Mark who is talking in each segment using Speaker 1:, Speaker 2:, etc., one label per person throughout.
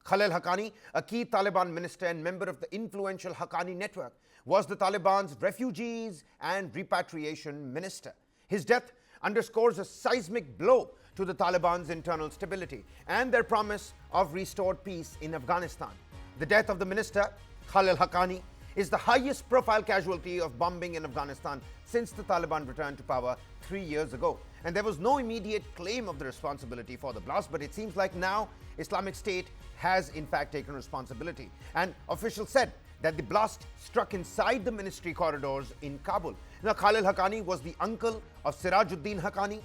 Speaker 1: Khalil Haqqani, a key Taliban minister and member of the influential Haqqani network, was the Taliban's refugees and repatriation minister. His death underscores a seismic blow to the Taliban's internal stability and their promise of restored peace in Afghanistan. The death of the minister, Khalil Haqqani, is the highest profile casualty of bombing in Afghanistan since the Taliban returned to power 3 years ago. And there was no immediate claim of the responsibility for the blast, but it seems like now Islamic State has in fact taken responsibility. And officials said that the blast struck inside the ministry corridors in Kabul. Now, Khalil Haqqani was the uncle of Sirajuddin Haqqani,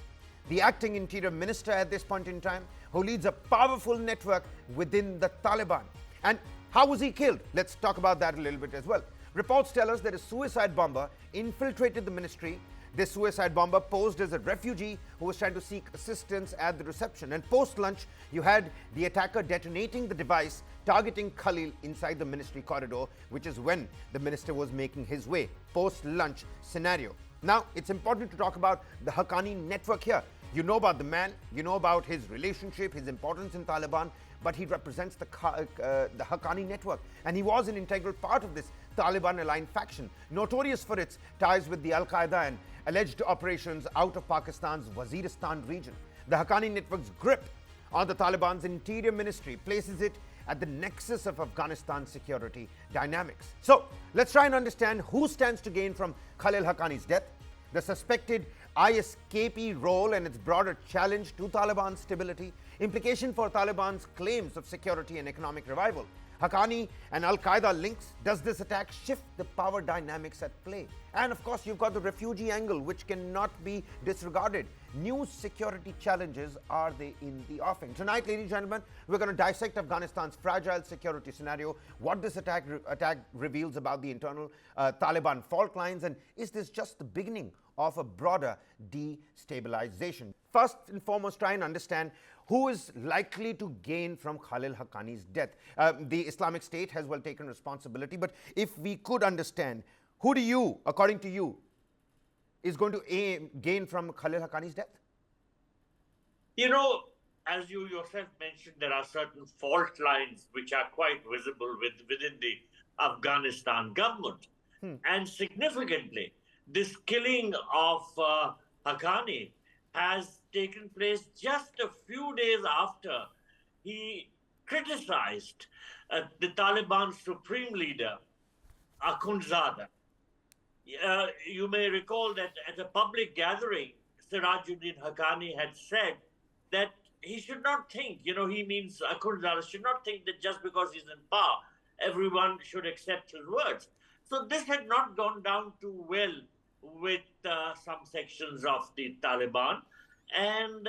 Speaker 1: the acting interior minister at this point in time, who leads a powerful network within the Taliban. And how was he killed? Let's talk about that a little bit as well. Reports tell us that a suicide bomber infiltrated the ministry. This suicide bomber posed as a refugee who was trying to seek assistance at the reception. And post-lunch, you had the attacker detonating the device, targeting Khalil inside the ministry corridor, which is when the minister was making his way. Post-lunch scenario. Now, it's important to talk about the Haqqani network here. You know about the man, you know about his relationship, his importance in Taliban, but he represents the Haqqani network. And he was an integral part of this Taliban-aligned faction, notorious for its ties with the Al-Qaeda and alleged operations out of Pakistan's Waziristan region. The Haqqani network's grip on the Taliban's interior ministry places it at the nexus of Afghanistan security dynamics. So let's try and understand who stands to gain from Khalil Haqqani's death, the suspected ISKP role and its broader challenge to Taliban stability, implication for Taliban's claims of security and economic revival. Haqqani and Al-Qaeda links. Does this attack shift the power dynamics at play? And of course, you've got the refugee angle, which cannot be disregarded. New security challenges, are they in the offing? Tonight, ladies and gentlemen, we're going to dissect Afghanistan's fragile security scenario, what this attack reveals about the internal Taliban fault lines, and is this just the beginning of a broader destabilization? First and foremost, try and understand who is likely to gain from Khalil Haqqani's death. The Islamic State has well taken responsibility, but if we could understand, who do you, according to you, is going to gain from Khalil Haqqani's death?
Speaker 2: You know, as you yourself mentioned, there are certain fault lines which are quite visible within the Afghanistan government. And significantly, this killing of Haqqani has taken place just a few days after he criticized the Taliban supreme leader, Akhundzada. You may recall that at a public gathering, Sirajuddin Haqqani had said that he should not think, he means Akhundzada, should not think that just because he's in power, everyone should accept his words. So this had not gone down too well with some sections of the Taliban. And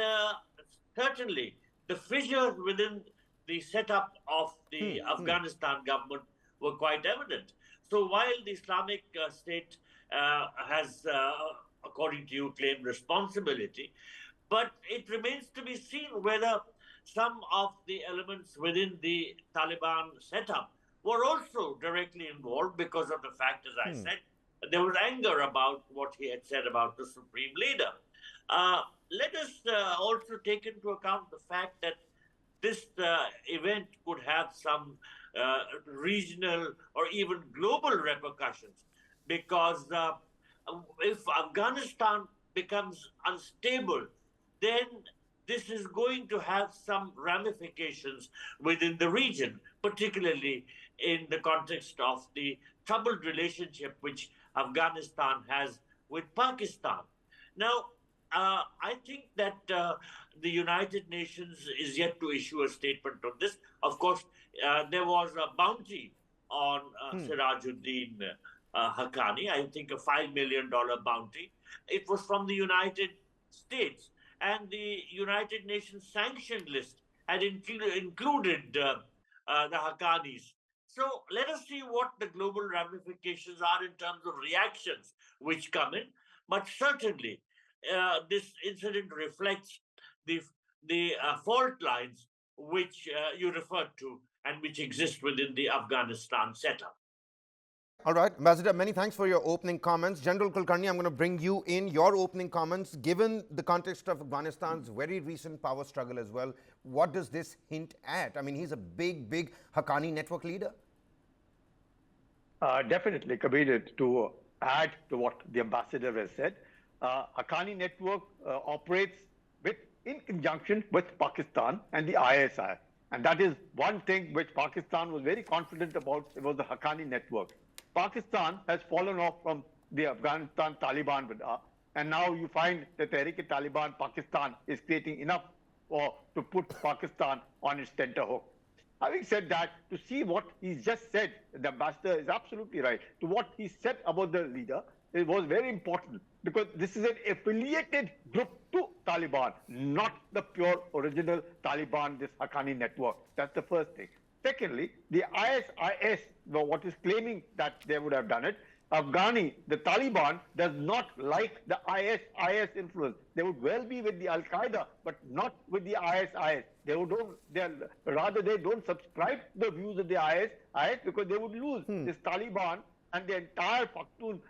Speaker 2: certainly the fissures within the setup of the Afghanistan government were quite evident. So while the Islamic State has, according to you, claimed responsibility, but it remains to be seen whether some of the elements within the Taliban setup were also directly involved because of the fact, as I said, there was anger about what he had said about the supreme leader. Let us also take into account the fact that this event could have some regional or even global repercussions, because if Afghanistan becomes unstable, then this is going to have some ramifications within the region, particularly in the context of the troubled relationship which Afghanistan has with Pakistan. Now, I think that the United Nations is yet to issue a statement on this. Of course, there was a bounty on Sirajuddin Haqqani, I think a $5 million bounty. It was from the United States, and the United Nations sanction list had included the Haqqanis. So let us see what the global ramifications are in terms of reactions which come in. But certainly, this incident reflects the fault lines which you referred to and which exist within the Afghanistan setup.
Speaker 1: All right, Ambassador, many thanks for your opening comments. General Kulkarni, I'm going to bring you in your opening comments. Given the context of Afghanistan's very recent power struggle as well, what does this hint at? I mean, he's a big Haqqani network leader.
Speaker 3: Definitely, Kabir, to add to what the ambassador has said, Haqqani network operates in conjunction with Pakistan and the ISI. And that is one thing which Pakistan was very confident about. It was the Haqqani network. Pakistan has fallen off from the Afghanistan Taliban, and now you find that Tehrik-e-Taliban Pakistan is creating enough to put Pakistan on its tenterhook. Having said that, to see what he's just said, the ambassador is absolutely right. To what he said about the leader, it was very important because this is an affiliated group to Taliban, not the pure original Taliban, this Haqqani network. That's the first thing. Secondly, the ISIS, what is claiming that they would have done it, Afghani, the Taliban, does not like the ISIS influence. They would well be with the Al-Qaeda, but not with the ISIS. They don't subscribe to the views of the ISIS because they would lose. This Taliban and the entire Pakhtun,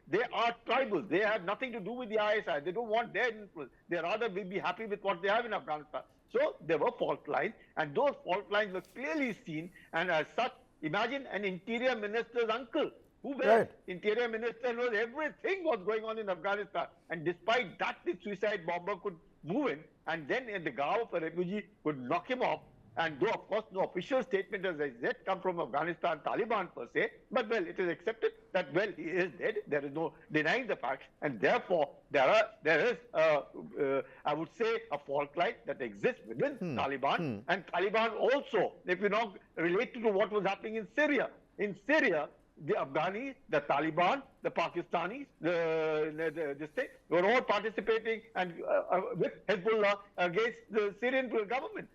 Speaker 3: they are tribals. They have nothing to do with the ISI. They don't want their influence. They rather will be happy with what they have in Afghanistan. So there were fault lines, and those fault lines were clearly seen, and as such, imagine an interior minister's uncle who was interior minister knows everything what's going on in Afghanistan. And despite that, the suicide bomber could move in, and then in the garb of a refugee could knock him off. And though, of course, no official statement has yet come from Afghanistan Taliban per se, but well, it is accepted that, well, he is dead. There is no denying the facts. And therefore, there is, I would say, a fault line that exists within Taliban. And Taliban also, if you now relate to what was happening in Syria. In Syria, the Afghani, the Taliban, the Pakistanis, the state, were all participating and with Hezbollah against the Syrian government.